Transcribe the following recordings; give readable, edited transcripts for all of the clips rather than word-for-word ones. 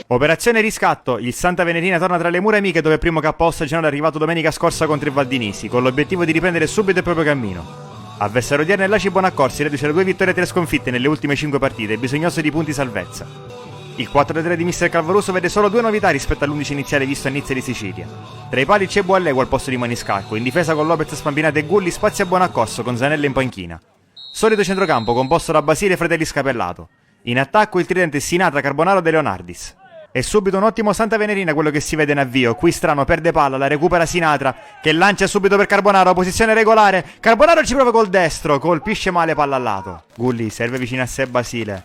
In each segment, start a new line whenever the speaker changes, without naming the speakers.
Operazione riscatto, il Santa Venerina torna tra le mura amiche dove il primo KO stagionale è arrivato domenica scorsa contro il Valdinisi, con l'obiettivo di riprendere subito il proprio cammino. Avversario odierno è l'Aci Bonaccorsi, reduce da 2 vittorie e 3 sconfitte nelle ultime 5 partite, bisognoso di punti salvezza. Il 4-3 di Mister Calvaruso vede solo 2 novità rispetto all'11 iniziale visto a Nizza di Sicilia. Tra i pali c'è Buallego al posto di Maniscalco, in difesa con Lopez, Spampinato e Gulli, spazio a Bonaccorso con Zanella in panchina. Solito centrocampo composto da Basile e Fratelli Scapellato. In attacco il tridente Sinatra, Carbonaro De Leonardis. E subito un ottimo Santa Venerina quello che si vede in avvio. Qui strano perde palla, la recupera Sinatra che lancia subito per Carbonaro, posizione regolare. Carbonaro ci prova col destro, colpisce male palla al lato. Gulli serve vicino a sé Basile.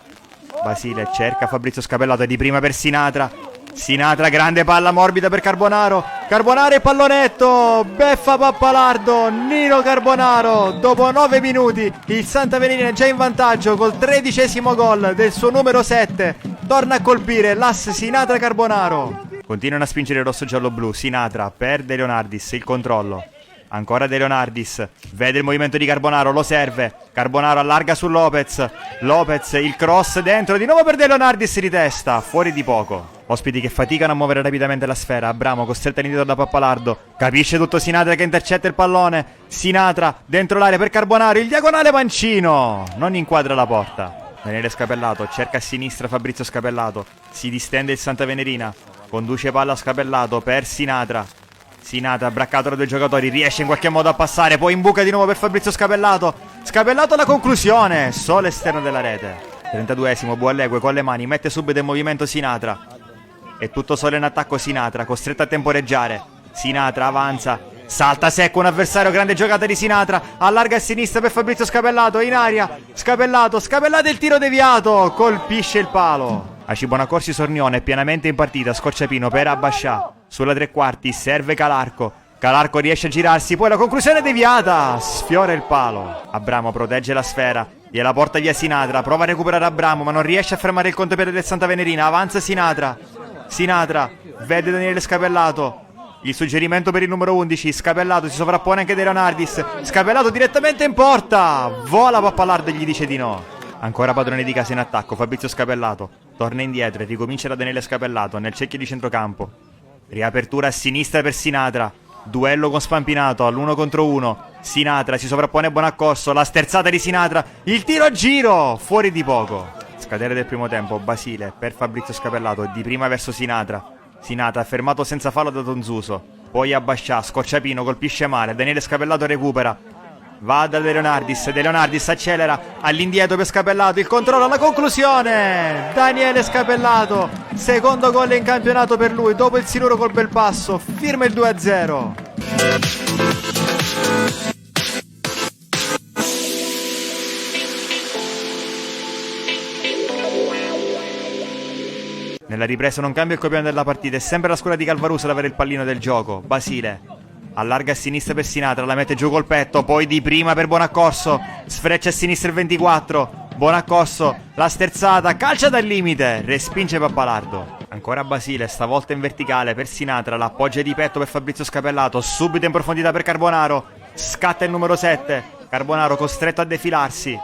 Basile cerca Fabrizio Scapellato di prima per Sinatra. Sinatra, grande palla morbida per Carbonaro. Carbonaro e pallonetto. Beffa Pappalardo. Nino Carbonaro. Dopo 9 minuti il Santa Venerina è già in vantaggio col 13° gol del suo numero 7. Torna a colpire l'ass Sinatra Carbonaro. Continuano a spingere il rosso-giallo-blu. Sinatra perde Leonardis, il controllo. Ancora De Leonardis, vede il movimento di Carbonaro, lo serve. Carbonaro allarga su Lopez. Lopez, il cross dentro, di nuovo per De Leonardis di testa, fuori di poco. Ospiti che faticano a muovere rapidamente la sfera. Abramo costretto all'indietro da Pappalardo. Capisce tutto Sinatra che intercetta il pallone. Sinatra dentro l'area per Carbonaro, il diagonale mancino. Non inquadra la porta. Daniele Scapellato cerca a sinistra Fabrizio Scapellato. Si distende il Santa Venerina. Conduce palla a Scapellato per Sinatra. Sinatra, braccato da 2 giocatori, riesce in qualche modo a passare, poi imbuca di nuovo per Fabrizio Scapellato. Scapellato alla conclusione, solo esterno della rete. 32esimo, Buallegue con le mani, mette subito in movimento Sinatra. È tutto solo in attacco Sinatra, costretto a temporeggiare. Sinatra avanza, salta secco un avversario, grande giocata di Sinatra. Allarga a sinistra per Fabrizio Scapellato, in aria. Scapellato il tiro deviato, colpisce il palo. Aci Bonaccorsi Sornione è pienamente in partita, Scorciapino per Abbascià. Sulla 3/4 serve Calarco. Calarco riesce a girarsi, poi la conclusione deviata, sfiora il palo. Abramo protegge la sfera, gliela porta via Sinatra, prova a recuperare Abramo ma non riesce a fermare il contropiede del Santa Venerina. Avanza Sinatra. Sinatra vede Daniele Scapellato. Il suggerimento per il numero 11, Scapellato si sovrappone anche De Leonardis. Scapellato direttamente in porta, vola Pappalardo e gli dice di no. Ancora padrone di casa in attacco, Fabrizio Scapellato. Torna indietro e ricomincia da Daniele Scapellato nel cerchio di centrocampo. Riapertura a sinistra per Sinatra. Duello con Spampinato all'1 contro 1. Sinatra si sovrappone a Bonaccorso. La sterzata di Sinatra. Il tiro a giro. Fuori di poco. Scadere del primo tempo. Basile per Fabrizio Scapellato. Di prima verso Sinatra. Sinatra fermato senza fallo da Tonzuso. Poi Abbascià. Scorciapino colpisce male. Daniele Scapellato recupera. Va da De Leonardis. De Leonardis accelera all'indietro per Scapellato. Il controllo alla conclusione. Daniele Scapellato. Secondo gol in campionato per lui. Dopo il siluro col bel passo. Firma il 2-0. Nella ripresa non cambia il copione della partita. È sempre la scuola di Calvaruso ad avere il pallino del gioco. Basile allarga a sinistra per Sinatra, la mette giù col petto, poi di prima per Bonaccorso, sfreccia a sinistra il 24, Bonaccorso, la sterzata, calcia dal limite, respinge Pappalardo. Ancora Basile, stavolta in verticale per Sinatra, l'appoggia di petto per Fabrizio Scapellato, subito in profondità per Carbonaro, scatta il numero 7, Carbonaro costretto a defilarsi,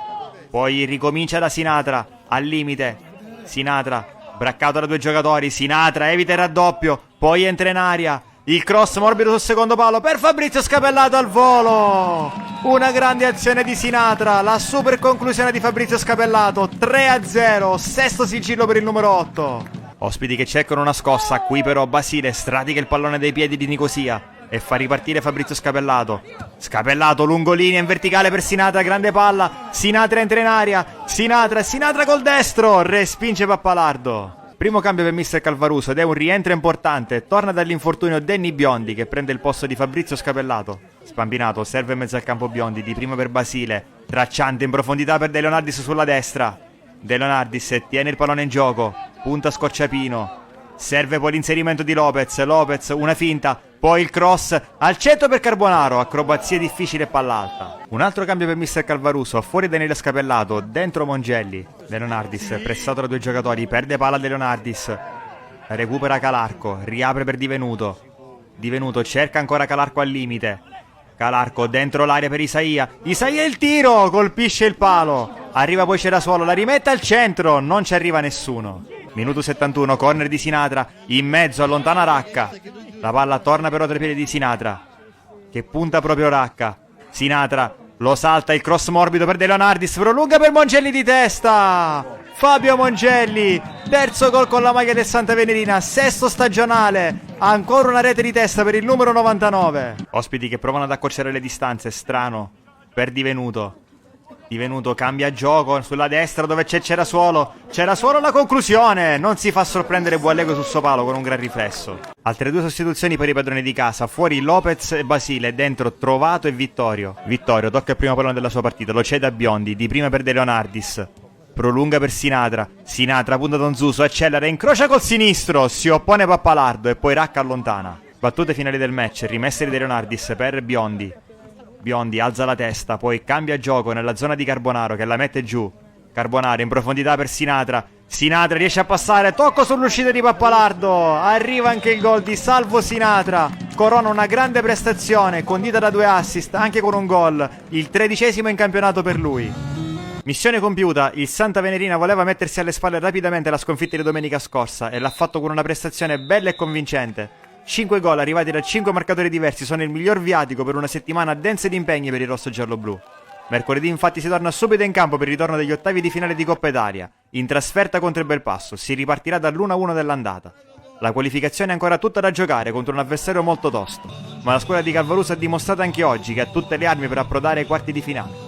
poi ricomincia da Sinatra, al limite, Sinatra, braccato da 2 giocatori, Sinatra evita il raddoppio, poi entra in aria. Il cross morbido sul secondo palo per Fabrizio Scapellato al volo. Una grande azione di Sinatra. La super conclusione di Fabrizio Scapellato. 3-0. Sesto sigillo per il numero 8. Ospiti che cercano una scossa. Qui però Basile stradica il pallone dai piedi di Nicosia e fa ripartire Fabrizio Scapellato. Scapellato lungolinea in verticale per Sinatra. Grande palla. Sinatra entra in aria. Sinatra col destro. Respinge Pappalardo. Primo cambio per Mister Calvaruso ed è un rientro importante. Torna dall'infortunio Danny Biondi che prende il posto di Fabrizio Scapellato. Spampinato serve in mezzo al campo Biondi, di prima per Basile. Tracciante in profondità per De Leonardis sulla destra. De Leonardis tiene il pallone in gioco. Punta Scorciapino. Serve poi l'inserimento di Lopez. Lopez, una finta. Poi il cross al centro per Carbonaro. Acrobazie difficili e palla alta. Un altro cambio per Mister Calvaruso. Fuori Daniele Scapellato. Dentro Mongelli. De Leonardis pressato da 2 giocatori. Perde palla De Leonardis. Recupera Calarco. Riapre per Divenuto. Divenuto cerca ancora Calarco al limite. Calarco dentro l'area per Isaia. Isaia il tiro. Colpisce il palo. Arriva poi Cerasuolo. La rimette al centro. Non ci arriva nessuno. Minuto 71, corner di Sinatra, in mezzo allontana Racca. La palla torna però tra i piedi di Sinatra, che punta proprio Racca. Sinatra lo salta, il cross morbido per De Leonardis, prolunga per Mongelli di testa. Fabio Mongelli, terzo gol con la maglia del Santa Venerina, sesto stagionale, ancora una rete di testa per il numero 99. Ospiti che provano ad accorciare le distanze, strano per Divenuto. Divenuto cambia gioco sulla destra dove c'è Cerasuolo la conclusione, non si fa sorprendere Buallego sul suo palo con un gran riflesso. Altre due sostituzioni per i padroni di casa, fuori Lopez e Basile, dentro Trovato e Vittorio. Vittorio tocca il primo pallone della sua partita, lo cede a Biondi, di prima per De Leonardis, prolunga per Sinatra, punta Don Zuso, accelera, incrocia col sinistro, si oppone Pappalardo e poi Racca allontana. Battute finali del match, rimesse di De Leonardis per Biondi. Biondi alza la testa, poi cambia gioco nella zona di Carbonaro che la mette giù. Carbonaro in profondità per Sinatra riesce a passare, tocco sull'uscita di Pappalardo, arriva anche il gol di Salvo Sinatra, corona una grande prestazione condita da 2 assist anche con un gol, il 13° in campionato per lui. Missione compiuta, il Santa Venerina voleva mettersi alle spalle rapidamente la sconfitta di domenica scorsa e l'ha fatto con una prestazione bella e convincente. 5 gol arrivati da 5 marcatori diversi sono il miglior viatico per una settimana densa di impegni per il rosso-giallo-blu. Mercoledì infatti si torna subito in campo per il ritorno degli ottavi di finale di Coppa Italia. In trasferta contro il Belpasso si ripartirà dall'1-1 dell'andata. La qualificazione è ancora tutta da giocare contro un avversario molto tosto, ma la squadra di Calvaruso ha dimostrato anche oggi che ha tutte le armi per approdare ai quarti di finale.